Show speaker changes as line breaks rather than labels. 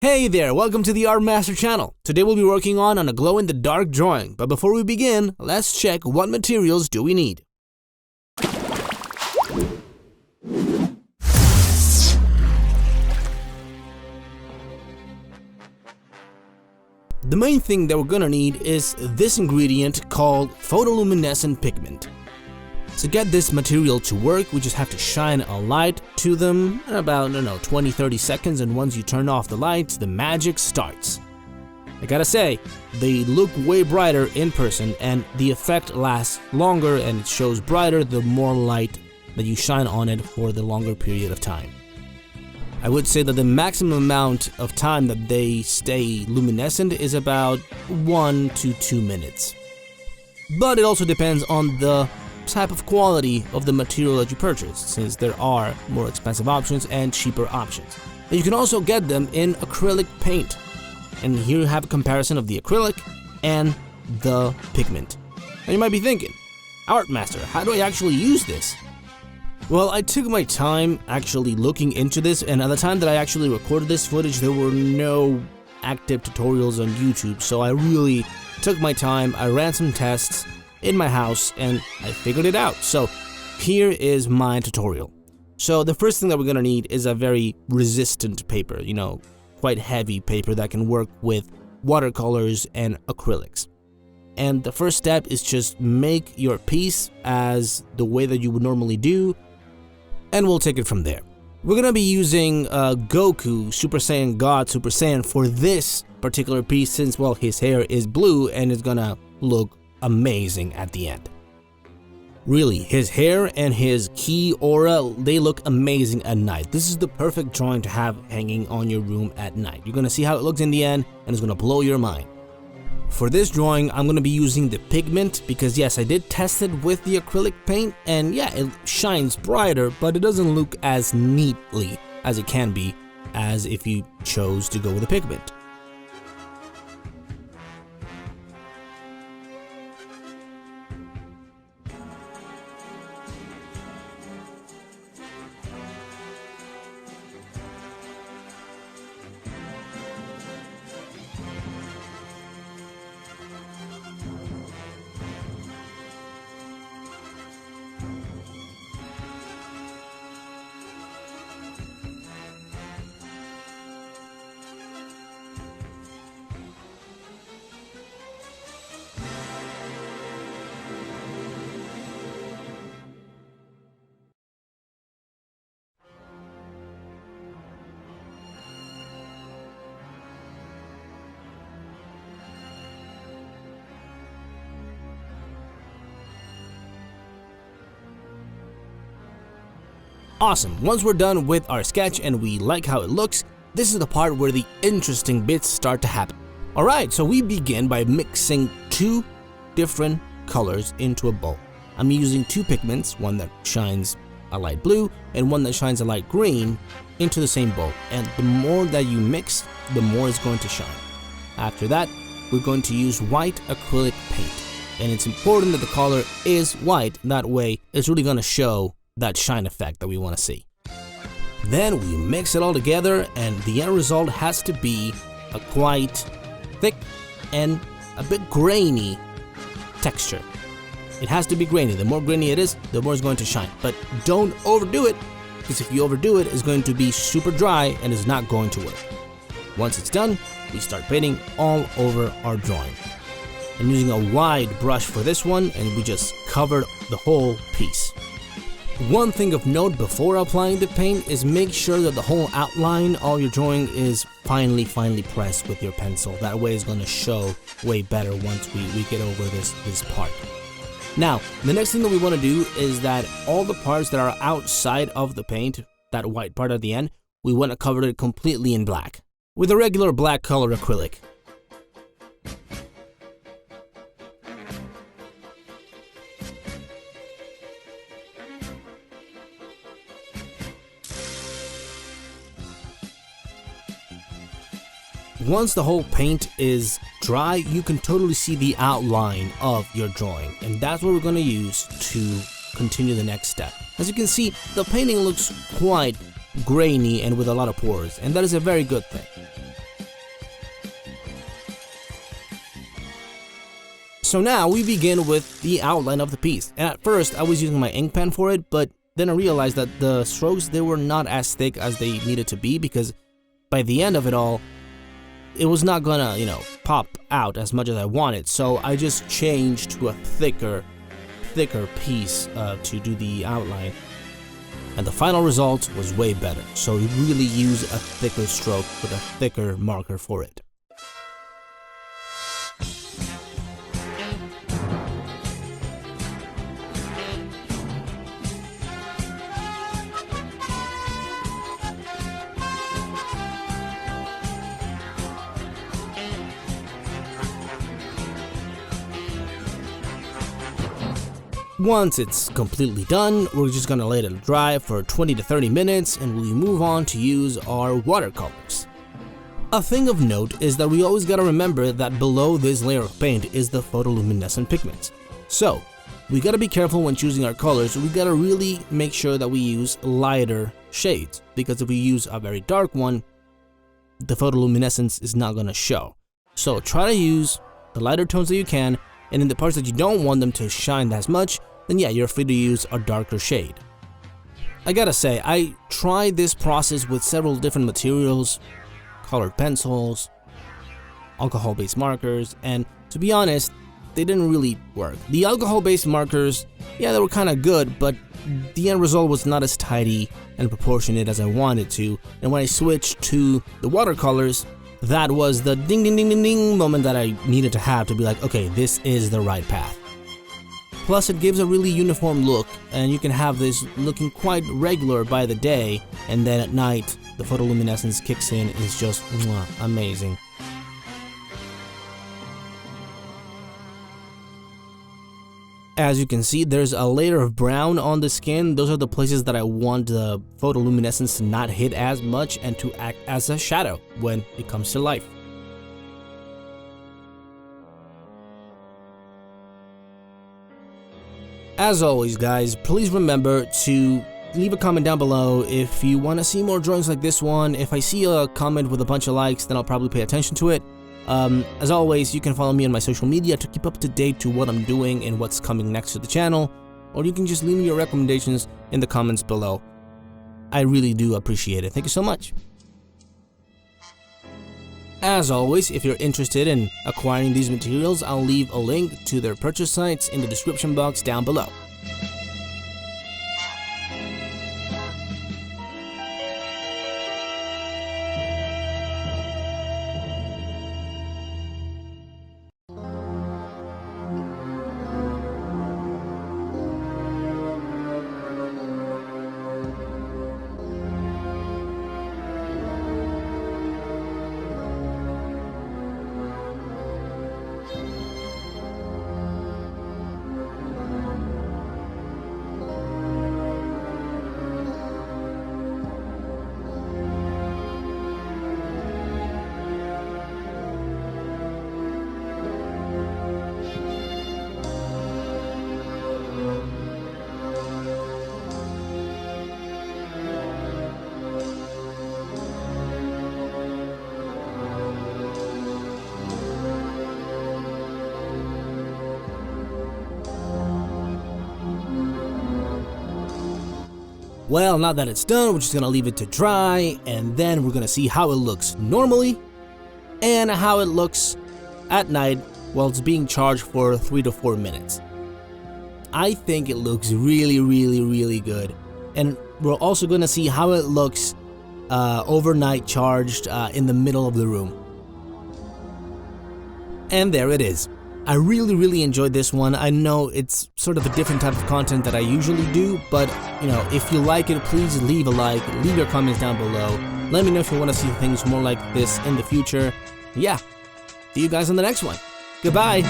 Hey there, welcome to the ArtMaster channel. Today we'll be working on a glow-in-the-dark drawing, but before we begin, let's check what materials do we need. The main thing that we're gonna need is this ingredient called photo-luminescent pigment. To get this material to work, we just have to shine a light to them in about, 20-30 seconds, and once you turn off the lights, the magic starts. I gotta say, they look way brighter in person, and the effect lasts longer and it shows brighter the more light that you shine on it for the longer period of time. I would say that the maximum amount of time that they stay luminescent is about 1 to 2 minutes. But it also depends on the type of quality of the material that you purchase, since there are more expensive options and cheaper options. And you can also get them in acrylic paint. And here you have a comparison of the acrylic and the pigment. And you might be thinking, ArtMaster, how do I actually use this? Well, I took my time actually looking into this, and at the time that I actually recorded this footage, there were no active tutorials on YouTube, so I really took my time, I ran some tests in my house, and I figured it out. So here is my tutorial. So the first thing that we're gonna need is a very resistant paper, quite heavy paper that can work with watercolors and acrylics. And the first step is just make your piece as the way that you would normally do, and we'll take it from there. We're gonna be using Goku, Super Saiyan God, Super Saiyan for this particular piece, since, well, his hair is blue and it's gonna look amazing at the end. Really, his hair and his key aura, they look amazing at night. This is the perfect drawing to have hanging on your room at night. You're gonna see how it looks in the end, and it's gonna blow your mind. For this drawing, I'm gonna be using the pigment because, yes, I did test it with the acrylic paint, and yeah, it shines brighter, but it doesn't look as neatly as it can be as if you chose to go with the pigment. Awesome, once we're done with our sketch and we like how it looks, this is the part where the interesting bits start to happen. Alright, so we begin by mixing two different colors into a bowl. I'm using two pigments, one that shines a light blue and one that shines a light green, into the same bowl. And the more that you mix, the more it's going to shine. After that, we're going to use white acrylic paint. And it's important that the color is white, that way it's really going to show that shine effect that we want to see. Then we mix it all together, and the end result has to be a quite thick and a bit grainy texture. It has to be grainy. The more grainy it is, the more it's going to shine. But don't overdo it, because if you overdo it, it's going to be super dry and it's not going to work. Once it's done, we start painting all over our drawing. I'm using a wide brush for this one, and we just covered the whole piece. One thing of note before applying the paint is make sure that the whole outline of your drawing is finely pressed with your pencil. That way it's going to show way better once we get over this part. Now, the next thing that we want to do is that all the parts that are outside of the paint, that white part at the end, we want to cover it completely in black with a regular black color acrylic. Once the whole paint is dry, you can totally see the outline of your drawing, and that's what we're going to use to continue the next step. As you can see, the painting looks quite grainy and with a lot of pores, and that is a very good thing. So now we begin with the outline of the piece, and at first I was using my ink pen for it, but then I realized that the strokes, they were not as thick as they needed to be, because by the end of it all, it was not gonna, pop out as much as I wanted. So I just changed to a thicker piece to do the outline, and the final result was way better. So you really use a thicker stroke with a thicker marker for it. Once it's completely done, we're just gonna let it dry for 20 to 30 minutes and we move on to use our watercolors. A thing of note is that we always gotta remember that below this layer of paint is the photoluminescent pigments. So, we gotta be careful when choosing our colors. We gotta really make sure that we use lighter shades, because if we use a very dark one, the photoluminescence is not gonna show. So try to use the lighter tones that you can, and in the parts that you don't want them to shine as much, then yeah, you're free to use a darker shade. I gotta say, I tried this process with several different materials, colored pencils, alcohol-based markers, and to be honest, they didn't really work. The alcohol-based markers, yeah, they were kinda good, but the end result was not as tidy and proportionate as I wanted to, and when I switched to the watercolors, that was the ding ding ding ding ding moment that I needed to have to be like, okay, this is the right path. Plus, it gives a really uniform look, and you can have this looking quite regular by the day, and then at night, the photoluminescence kicks in. It's just amazing. As you can see, there's a layer of brown on the skin. Those are the places that I want the photoluminescence to not hit as much and to act as a shadow when it comes to life. As always, guys, please remember to leave a comment down below if you want to see more drawings like this one. If I see a comment with a bunch of likes, then I'll probably pay attention to it. As always, you can follow me on my social media to keep up to date to what I'm doing and what's coming next to the channel, or you can just leave me your recommendations in the comments below. I really do appreciate it. Thank you so much. As always, if you're interested in acquiring these materials, I'll leave a link to their purchase sites in the description box down below. Well, now that it's done, we're just gonna leave it to dry, and then we're gonna see how it looks normally and how it looks at night while it's being charged for 3 to 4 minutes. I think it looks really good, and we're also gonna see how it looks overnight charged in the middle of the room. And there it is. I really enjoyed this one. I know it's sort of a different type of content that I usually do, but if you like it, please leave a like, leave your comments down below. Let me know if you want to see things more like this in the future. Yeah, see you guys on the next one. Goodbye.